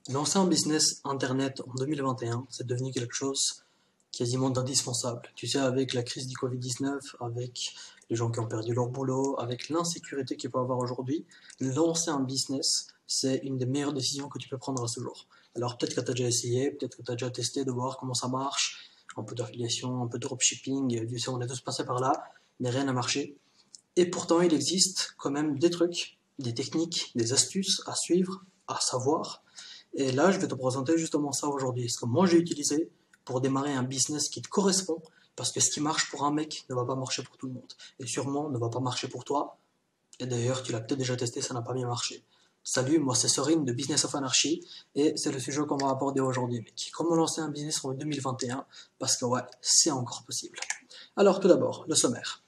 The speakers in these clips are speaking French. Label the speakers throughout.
Speaker 1: Lancer un business internet en 2021, c'est devenu quelque chose quasiment d'indispensable. Tu sais, avec la crise du Covid-19, avec les gens qui ont perdu leur boulot, avec l'insécurité qu'il peut y avoir aujourd'hui, lancer un business, c'est une des meilleures décisions que tu peux prendre à ce jour. Alors peut-être que tu as déjà essayé, peut-être que tu as déjà testé de voir comment ça marche, un peu d'affiliation, un peu de dropshipping, tu sais, on est tous passés par là, mais rien n'a marché. Et pourtant, il existe quand même des trucs, des techniques, des astuces à suivre, à savoir. Et là, je vais te présenter justement ça aujourd'hui. Ce que moi j'ai utilisé pour démarrer un business qui te correspond, parce que ce qui marche pour un mec ne va pas marcher pour tout le monde. Et sûrement ne va pas marcher pour toi. Et d'ailleurs, tu l'as peut-être déjà testé, ça n'a pas bien marché. Salut, moi c'est Sorin de Business of Anarchy, et c'est le sujet qu'on va aborder aujourd'hui, mec. Comment lancer un business en 2021, parce que ouais, c'est encore possible. Alors tout d'abord, le sommaire.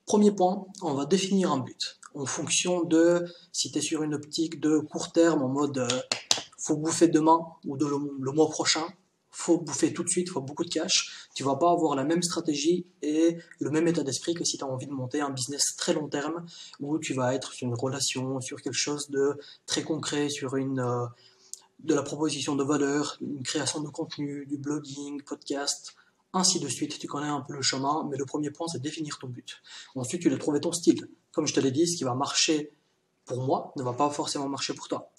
Speaker 1: Premier point, on va définir un but en fonction de si tu es sur une optique de court terme en mode faut bouffer demain ou le mois prochain, faut bouffer tout de suite, faut beaucoup de cash. Tu vas pas avoir la même stratégie et le même état d'esprit que si tu as envie de monter un business très long terme où tu vas être sur une relation, sur quelque chose de très concret, sur de la proposition de valeur, une création de contenu, du blogging, podcast, ainsi de suite. Tu connais un peu le chemin, mais le premier point, c'est définir ton but. Ensuite, tu dois trouver ton style. Comme je te l'ai dit, ce qui va marcher pour moi ne va pas forcément marcher pour toi.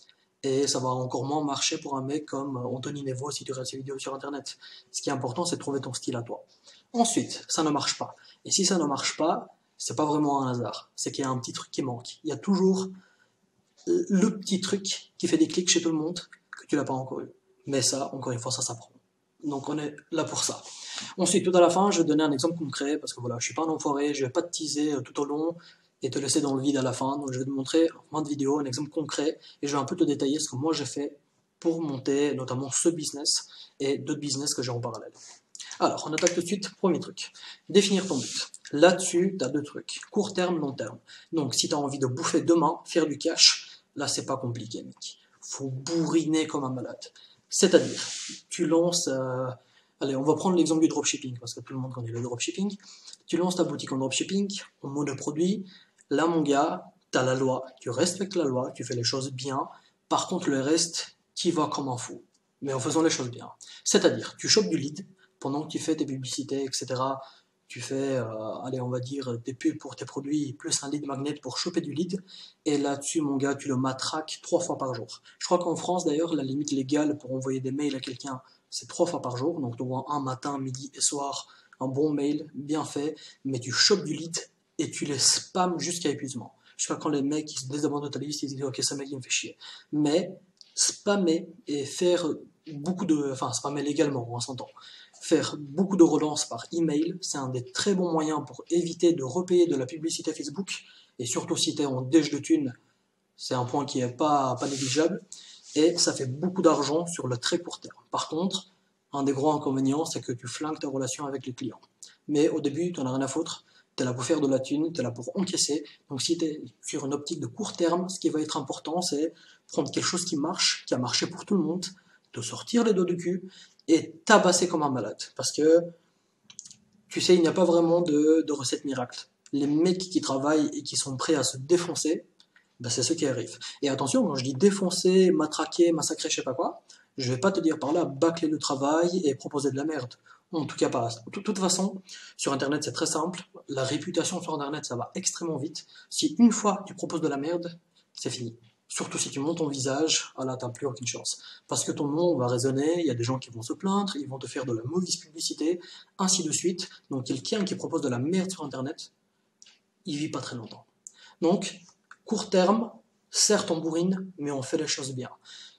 Speaker 1: Et ça va encore moins marcher pour un mec comme Anthony Nevo si tu regardes ses vidéos sur Internet. Ce qui est important, c'est de trouver ton style à toi. Ensuite, ça ne marche pas. Et si ça ne marche pas, c'est pas vraiment un hasard. C'est qu'il y a un petit truc qui manque. Il y a toujours le petit truc qui fait des clics chez tout le monde que tu n'as pas encore eu. Mais ça, encore une fois, ça s'apprend. Donc on est là pour ça. Ensuite, tout à la fin, je vais donner un exemple concret parce que voilà, je suis pas un enfoiré, je vais pas te teaser tout au long et te laisser dans le vide à la fin. Donc je vais te montrer en fin de vidéo un exemple concret et je vais un peu te détailler ce que moi j'ai fait pour monter notamment ce business et d'autres business que j'ai en parallèle. Alors, on attaque tout de suite. Premier truc, définir ton but. Là-dessus, tu as deux trucs, court terme, long terme. Donc, si tu as envie de bouffer demain, faire du cash, là, c'est pas compliqué, mec. Faut bourriner comme un malade. C'est-à-dire, tu lances... allez, on va prendre l'exemple du dropshipping, parce que tout le monde connaît le dropshipping. Tu lances ta boutique en dropshipping, en monoproduit. Là, mon gars, tu as la loi. Tu respectes la loi, tu fais les choses bien. Par contre, le reste, tu vas comme un fou. Mais en faisant les choses bien. C'est-à-dire, tu chopes du lead, pendant que tu fais tes publicités, etc., tu fais, allez, on va dire, des pubs pour tes produits, plus un lead magnet pour choper du lead. Et là-dessus, mon gars, tu le matraques 3 fois par jour. Je crois qu'en France, d'ailleurs, la limite légale pour envoyer des mails à quelqu'un, c'est 3 fois par jour. Donc, tu envoies un matin, midi et soir, un bon mail, bien fait, mais tu chopes du lead et tu les spams jusqu'à épuisement. Je sais pas quand les mecs ils se désabonnent de ta liste, ils disent, ok, ce mec, il me fait chier. Mais spammer et faire beaucoup de... Enfin, spammer légalement, on s'entend. Faire beaucoup de relances par email, c'est un des très bons moyens pour éviter de repayer de la publicité Facebook. Et surtout si tu es en déj de thunes, c'est un point qui n'est pas négligeable. Et ça fait beaucoup d'argent sur le très court terme. Par contre, un des gros inconvénients, c'est que tu flingues ta relation avec les clients. Mais au début, tu n'en as rien à foutre. Tu es là pour faire de la thune, tu es là pour encaisser. Donc si tu es sur une optique de court terme, ce qui va être important, c'est prendre quelque chose qui marche, qui a marché pour tout le monde, te sortir les dos du cul et tabasser comme un malade. Parce que, tu sais, il n'y a pas vraiment de recette miracle. Les mecs qui travaillent et qui sont prêts à se défoncer, ben c'est ce qui arrive. Et attention, quand je dis défoncer, matraquer, massacrer, je sais pas quoi, je vais pas te dire par là bâcler le travail et proposer de la merde. En tout cas pas. De toute façon, sur Internet c'est très simple. La réputation sur Internet ça va extrêmement vite. Si une fois tu proposes de la merde, c'est fini. Surtout si tu montes ton visage, ah là t'as plus aucune chance. Parce que ton nom va résonner, il y a des gens qui vont se plaindre, ils vont te faire de la mauvaise publicité, ainsi de suite. Donc quelqu'un qui propose de la merde sur Internet, il vit pas très longtemps. Donc, court terme, certes on bourrine, mais on fait les choses bien.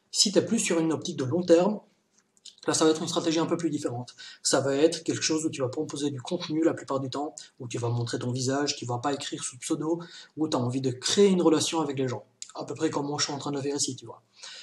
Speaker 1: Si tu es plus sur une optique de long terme, là ça va être une stratégie un peu plus différente. Ça va être quelque chose où tu vas proposer du contenu la plupart du temps, où tu vas montrer ton visage, tu vas pas écrire sous pseudo, où tu as envie de créer une relation avec les gens. À peu près comme moi je suis en train de faire ici, tu vois.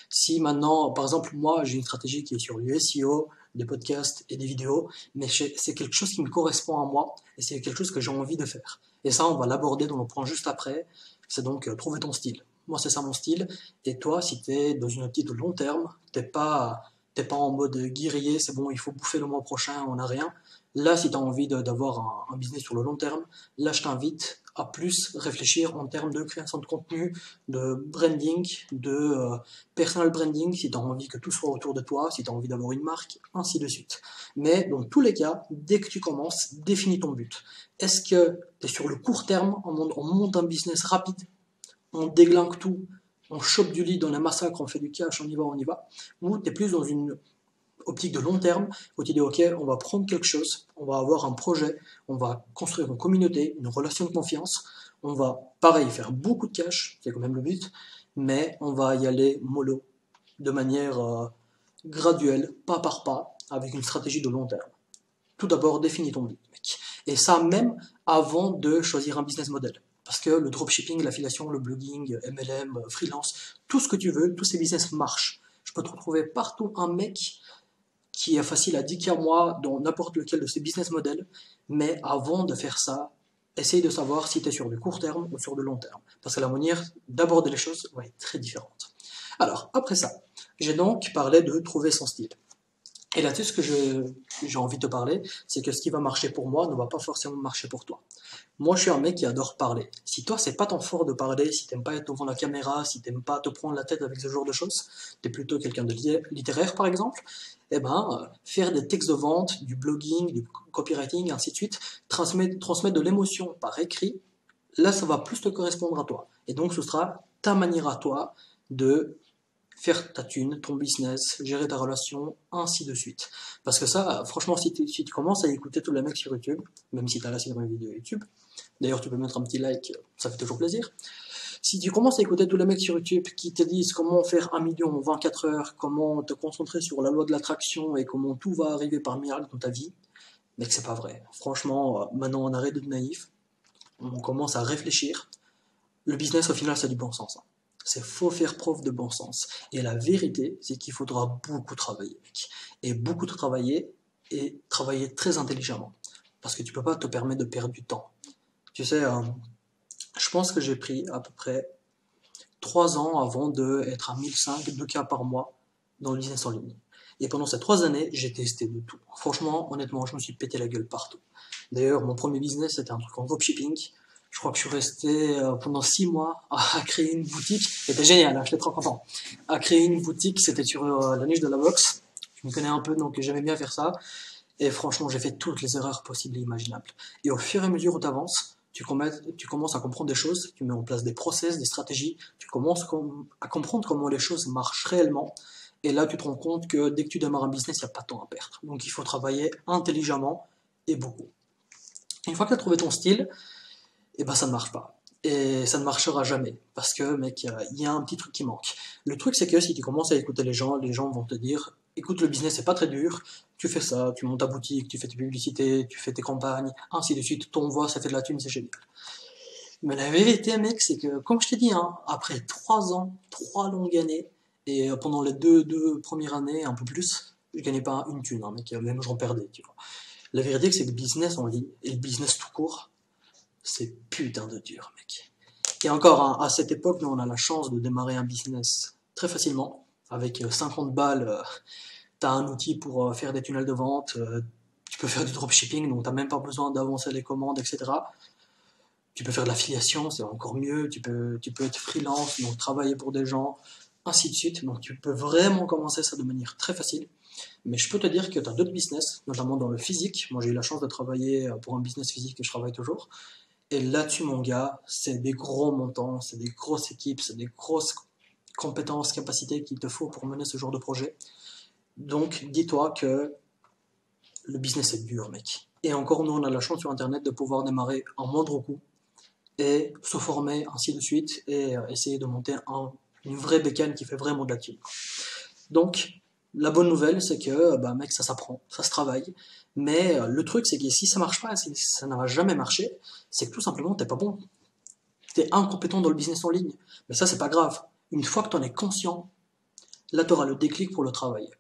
Speaker 1: Si maintenant, par exemple, moi j'ai une stratégie qui est sur du SEO, des podcasts et des vidéos, mais c'est quelque chose qui me correspond à moi et c'est quelque chose que j'ai envie de faire. Et ça, on va l'aborder dans le point juste après. C'est donc trouver ton style. Moi, c'est ça mon style. Et toi, si tu es dans une optique de long terme, t'es pas t'es pas en mode guerrier, c'est bon, il faut bouffer le mois prochain, on n'a rien. Là, si tu as envie d'avoir un business sur le long terme, là, je t'invite à plus réfléchir en termes de création de contenu, de branding, de personal branding, si tu as envie que tout soit autour de toi, si tu as envie d'avoir une marque, ainsi de suite. Mais dans tous les cas, dès que tu commences, définis ton but. Est-ce que tu es sur le court terme, on monte un business rapide, on déglingue tout, on chope du lead, on a massacre, on fait du cash, on y va, ou tu es plus dans une optique de long terme, où tu dis ok, on va prendre quelque chose, on va avoir un projet, on va construire une communauté, une relation de confiance, on va pareil faire beaucoup de cash, c'est quand même le but, mais on va y aller mollo, de manière graduelle, pas par pas, avec une stratégie de long terme. Tout d'abord, définis ton but, mec. Et ça même avant de choisir un business model. Parce que le dropshipping, l'affiliation, le blogging, MLM, freelance, tout ce que tu veux, tous ces business marchent. Je peux te retrouver partout un mec qui est facile à 10K mois dans n'importe lequel de ces business models, mais avant de faire ça, essaye de savoir si tu es sur du court terme ou sur du long terme, parce que la manière d'aborder les choses va être très différente. Alors, après ça, j'ai donc parlé de trouver son style. Et là-dessus, ce que j'ai envie de te parler, c'est que ce qui va marcher pour moi ne va pas forcément marcher pour toi. Moi, je suis un mec qui adore parler. Si toi, c'est pas ton fort de parler, si t'aimes pas être devant la caméra, si t'aimes pas te prendre la tête avec ce genre de choses, t'es plutôt quelqu'un de littéraire, par exemple, eh ben, faire des textes de vente, du blogging, du copywriting, ainsi de suite, transmettre de l'émotion par écrit, là, ça va plus te correspondre à toi. Et donc, ce sera ta manière à toi de faire ta thune, ton business, gérer ta relation, ainsi de suite. Parce que ça, franchement, si tu commences à écouter tous les mecs sur YouTube, même si tu as là sur une vidéo YouTube, d'ailleurs tu peux mettre un petit like, ça fait toujours plaisir. Si tu commences à écouter tous les mecs sur YouTube qui te disent comment faire 1 million en 24 heures, comment te concentrer sur la loi de l'attraction et comment tout va arriver par miracle dans ta vie, mec, c'est pas vrai. Franchement, maintenant on arrête d'être naïf, on commence à réfléchir. Le business, au final, c'est du bon sens. C'est faut faire preuve de bon sens. Et la vérité, c'est qu'il faudra beaucoup travailler, mec. Et beaucoup travailler, et travailler très intelligemment. Parce que tu peux pas te permettre de perdre du temps. Tu sais, je pense que j'ai pris à peu près 3 ans avant d'être à 1005, 2K par mois dans le business en ligne. Et pendant ces 3 années, j'ai testé de tout. Franchement, honnêtement, je me suis pété la gueule partout. D'ailleurs, mon premier business, c'était un truc en dropshipping. Je crois que je suis resté pendant 6 mois à créer une boutique. C'était génial, hein, j'étais trop content. À créer une boutique, c'était sur la niche de la boxe. Je me connais un peu, donc j'aimais bien faire ça. Et franchement, j'ai fait toutes les erreurs possibles et imaginables. Et au fur et à mesure où tu avances, tu commences à comprendre des choses, tu mets en place des process, des stratégies, tu commences à comprendre comment les choses marchent réellement. Et là, tu te rends compte que dès que tu démarres un business, il n'y a pas de temps à perdre. Donc il faut travailler intelligemment et beaucoup. Une fois que tu as trouvé ton style, et ben ça ne marche pas. Et ça ne marchera jamais. Parce que, mec, il y a un petit truc qui manque. Le truc, c'est que si tu commences à écouter les gens vont te dire, écoute, le business, c'est pas très dur, tu fais ça, tu montes ta boutique, tu fais tes publicités, tu fais tes campagnes, ainsi de suite, t'envoies, ça fait de la thune, c'est génial. Mais la vérité, mec, c'est que, comme je t'ai dit, hein, après 3 ans, 3 longues années, et pendant les deux premières années, un peu plus, je gagnais pas une thune, hein, mec, même j'en perdais, tu vois. La vérité, c'est que le business en ligne, et le business tout court, c'est putain de dur, mec. Et encore, hein, à cette époque, nous, on a la chance de démarrer un business très facilement. Avec 50 balles, t'as un outil pour faire des tunnels de vente, tu peux faire du dropshipping, donc t'as même pas besoin d'avancer les commandes, etc. Tu peux faire de l'affiliation, c'est encore mieux. Tu peux être freelance, donc travailler pour des gens, ainsi de suite. Donc tu peux vraiment commencer ça de manière très facile. Mais je peux te dire que tu as d'autres business, notamment dans le physique. Moi, j'ai eu la chance de travailler pour un business physique et je travaille toujours. Et là-dessus, mon gars, c'est des gros montants, c'est des grosses équipes, c'est des grosses compétences, capacités qu'il te faut pour mener ce genre de projet. Donc, dis-toi que le business est dur, mec. Et encore, nous, on a la chance sur Internet de pouvoir démarrer en moindre coût et se former, ainsi de suite, et essayer de monter une vraie bécane qui fait vraiment de la thune. Donc, la bonne nouvelle, c'est que, bah, mec, ça s'apprend, ça se travaille. Mais le truc, c'est que si ça marche pas, si ça n'a jamais marché, c'est que tout simplement, t'es pas bon. T'es incompétent dans le business en ligne. Mais ça, c'est pas grave. Une fois que t'en es conscient, là, t'auras le déclic pour le travailler.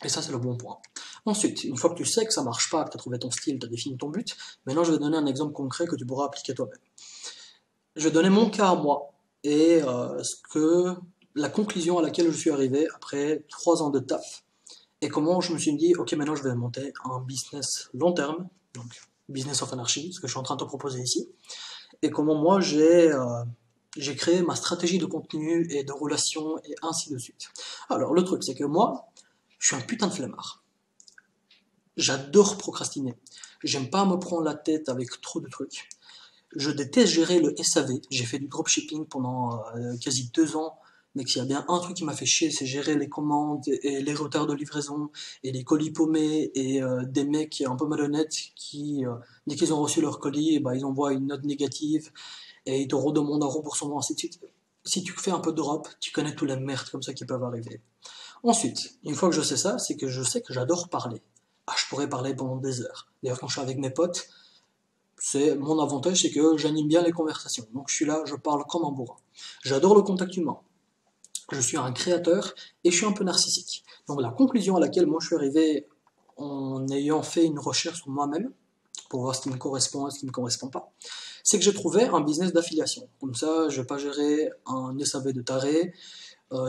Speaker 1: Et ça, c'est le bon point. Ensuite, une fois que tu sais que ça marche pas, que t'as trouvé ton style, t'as défini ton but, maintenant, je vais donner un exemple concret que tu pourras appliquer toi-même. Je vais donner mon cas à moi et ce que la conclusion à laquelle je suis arrivé après 3 ans de taf, et comment je me suis dit, ok, maintenant je vais monter un business long terme, donc business of anarchy, ce que je suis en train de te proposer ici, et comment moi j'ai créé ma stratégie de contenu et de relations et ainsi de suite. Alors le truc c'est que moi, je suis un putain de flemmard. J'adore procrastiner. J'aime pas me prendre la tête avec trop de trucs. Je déteste gérer le SAV. J'ai fait du dropshipping pendant quasi 2 ans. Mais s'il y a bien un truc qui m'a fait chier, c'est gérer les commandes et les retards de livraison et les colis paumés et des mecs un peu malhonnêtes qui, dès qu'ils ont reçu leur colis, bah, ils envoient une note négative et ils te redemandent un remboursement, ainsi de suite. Si tu fais un peu de drop, tu connais toutes les merdes comme ça qui peuvent arriver. Ensuite, une fois que je sais ça, c'est que je sais que j'adore parler. Ah, je pourrais parler pendant des heures. D'ailleurs, quand je suis avec mes potes, c'est mon avantage, c'est que j'anime bien les conversations. Donc je suis là, je parle comme un bourrin. J'adore le contact humain. Je suis un créateur et je suis un peu narcissique. Donc la conclusion à laquelle moi je suis arrivé en ayant fait une recherche sur moi-même, pour voir ce qui me correspond et ce qui ne me correspond pas, c'est que j'ai trouvé un business d'affiliation. Comme ça, je vais pas gérer un SAV de taré.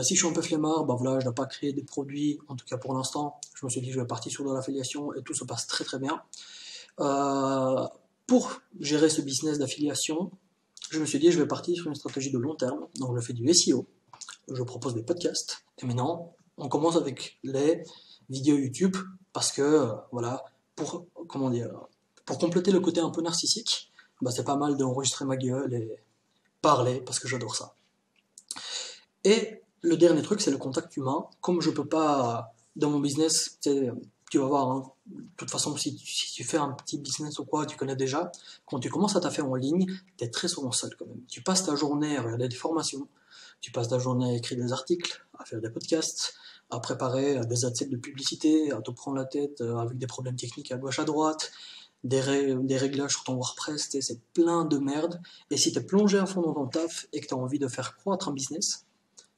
Speaker 1: Si je suis un peu flemmard, bah voilà, je dois pas créer des produits, en tout cas pour l'instant. Je me suis dit, je vais partir sur de l'affiliation et tout se passe très très bien. Euh, pour gérer ce business d'affiliation, je me suis dit, je vais partir sur une stratégie de long terme. Donc, je fais du SEO, je propose des podcasts. Et maintenant, on commence avec les vidéos YouTube parce que, voilà, comment dire, pour compléter le côté un peu narcissique, bah, c'est pas mal d'enregistrer ma gueule et parler parce que j'adore ça. Et le dernier truc, c'est le contact humain. Comme je peux pas, dans mon business, tu vas voir, hein, de toute façon, si tu fais un petit business ou quoi, tu connais déjà, quand tu commences à taffer en ligne, tu es très souvent seul quand même. Tu passes ta journée à regarder des formations, tu passes ta journée à écrire des articles, à faire des podcasts, à préparer des assets de publicité, à te prendre la tête avec des problèmes techniques à gauche à droite, des réglages sur ton WordPress, c'est plein de merde. Et si tu es plongé à fond dans ton taf et que tu as envie de faire croître un business,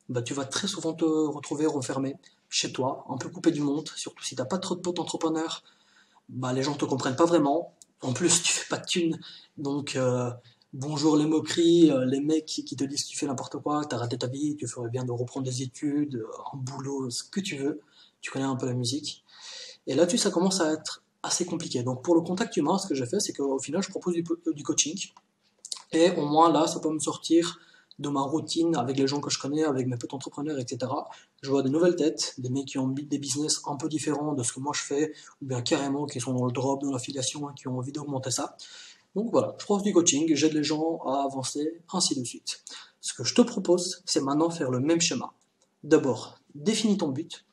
Speaker 1: bah, tu vas très souvent te retrouver renfermé chez toi, un peu coupé du monde, surtout si t'as pas trop de potes entrepreneurs, bah, les gens te comprennent pas vraiment. En plus, tu fais pas de thunes, donc bonjour les moqueries, les mecs qui te disent que tu fais n'importe quoi, que t'as raté ta vie, tu ferais bien de reprendre des études, un boulot, ce que tu veux. Tu connais un peu la musique. Et là-dessus, ça commence à être assez compliqué. Donc pour le contact humain, ce que j'ai fait, c'est qu'au final, je propose du coaching. Et au moins là, ça peut me sortir de ma routine avec les gens que je connais, avec mes potes entrepreneurs, etc. Je vois des nouvelles têtes, des mecs qui ont des business un peu différents de ce que moi je fais, ou bien carrément qui sont dans le drop, dans l'affiliation, et qui ont envie d'augmenter ça. Donc voilà, je propose du coaching, j'aide les gens à avancer, ainsi de suite. Ce que je te propose, c'est maintenant faire le même schéma. D'abord, définis ton but,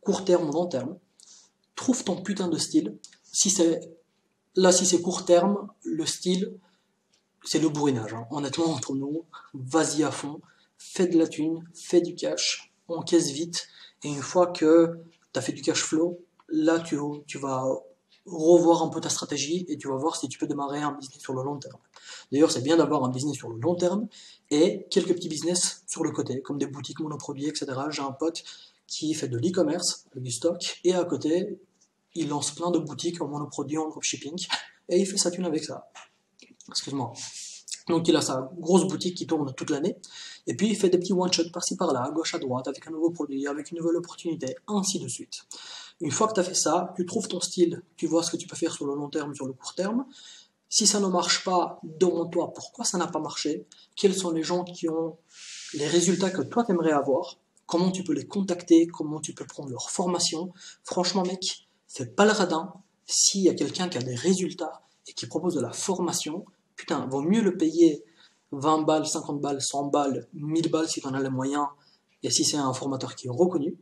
Speaker 1: court terme ou long terme, trouve ton putain de style. Si c'est court terme, le style, c'est le bourrinage, hein. Honnêtement, entre nous, vas-y à fond, fais de la thune, fais du cash, encaisse vite, et une fois que tu as fait du cash flow, là tu vas revoir un peu ta stratégie et tu vas voir si tu peux démarrer un business sur le long terme. D'ailleurs, c'est bien d'avoir un business sur le long terme et quelques petits business sur le côté, comme des boutiques monoproduits, etc. J'ai un pote qui fait de l'e-commerce, du stock, et à côté, il lance plein de boutiques en monoproduits, en dropshipping, et il fait sa thune avec ça. Excuse-moi. Donc il a sa grosse boutique qui tourne toute l'année, et puis il fait des petits one-shots par-ci par-là, à gauche à droite, avec un nouveau produit, avec une nouvelle opportunité, ainsi de suite. Une fois que tu as fait ça, tu trouves ton style, tu vois ce que tu peux faire sur le long terme, sur le court terme. Si ça ne marche pas, demande-toi pourquoi ça n'a pas marché, quels sont les gens qui ont les résultats que toi t'aimerais avoir, comment tu peux les contacter, comment tu peux prendre leur formation. Franchement mec, fais pas le radin. S'il y a quelqu'un qui a des résultats et qui propose de la formation, putain, vaut mieux le payer 20 balles, 50 balles, 100 balles, 1000 balles si tu en as les moyens, et si c'est un formateur qui est reconnu,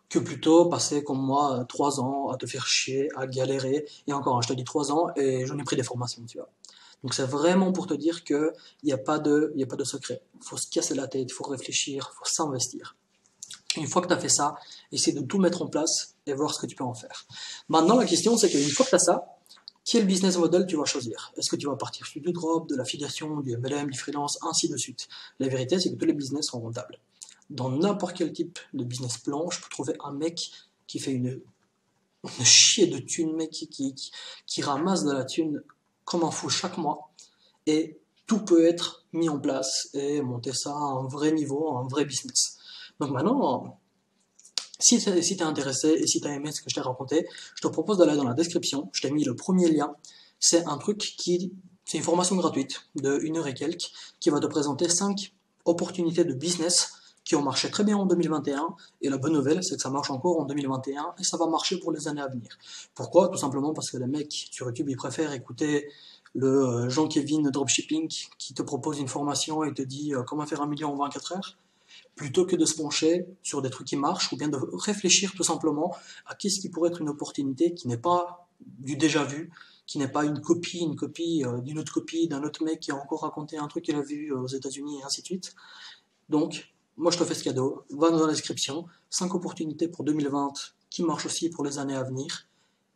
Speaker 1: que plutôt passer comme moi 3 ans à te faire chier, à galérer, et encore, hein, je te dis 3 ans, et j'en ai pris des formations, tu vois. Donc c'est vraiment pour te dire qu'il n'y a pas de secret. Il faut se casser la tête, il faut réfléchir, il faut s'investir. Une fois que tu as fait ça, essaie de tout mettre en place et voir ce que tu peux en faire. Maintenant, la question, c'est qu'une fois que tu as ça, quel business model tu vas choisir? Est-ce que tu vas partir sur du drop, de l'affiliation, du MLM, du freelance, ainsi de suite? La vérité, c'est que tous les business sont rentables. Dans n'importe quel type de business plan, je peux trouver un mec qui fait une chier de thunes, mec qui ramasse de la thune comme un fou chaque mois. Et tout peut être mis en place et monter ça à un vrai niveau, à un vrai business. Donc maintenant, si t'es intéressé et si t'as aimé ce que je t'ai raconté, je te propose d'aller dans la description. Je t'ai mis le premier lien. C'est c'est une formation gratuite de 1 heure et quelques qui va te présenter 5 opportunités de business qui ont marché très bien en 2021. Et la bonne nouvelle, c'est que ça marche encore en 2021 et ça va marcher pour les années à venir. Pourquoi? Tout simplement parce que les mecs sur YouTube, ils préfèrent écouter le Jean-Kevin Dropshipping qui te propose une formation et te dit comment faire 1 million en 24 heures, plutôt que de se pencher sur des trucs qui marchent ou bien de réfléchir tout simplement à qu'est-ce qui pourrait être une opportunité qui n'est pas du déjà vu, qui n'est pas une copie d'une autre copie d'un autre mec qui a encore raconté un truc qu'il a vu aux États-Unis et ainsi de suite. Donc, moi je te fais ce cadeau, va dans la description, 5 opportunités pour 2020 qui marchent aussi pour les années à venir,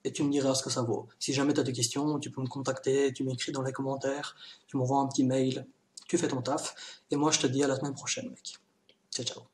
Speaker 1: et tu me diras ce que ça vaut. Si jamais tu as des questions, tu peux me contacter, tu m'écris dans les commentaires, tu m'envoies un petit mail, tu fais ton taf, et moi je te dis à la semaine prochaine, mec. Ciao, ciao.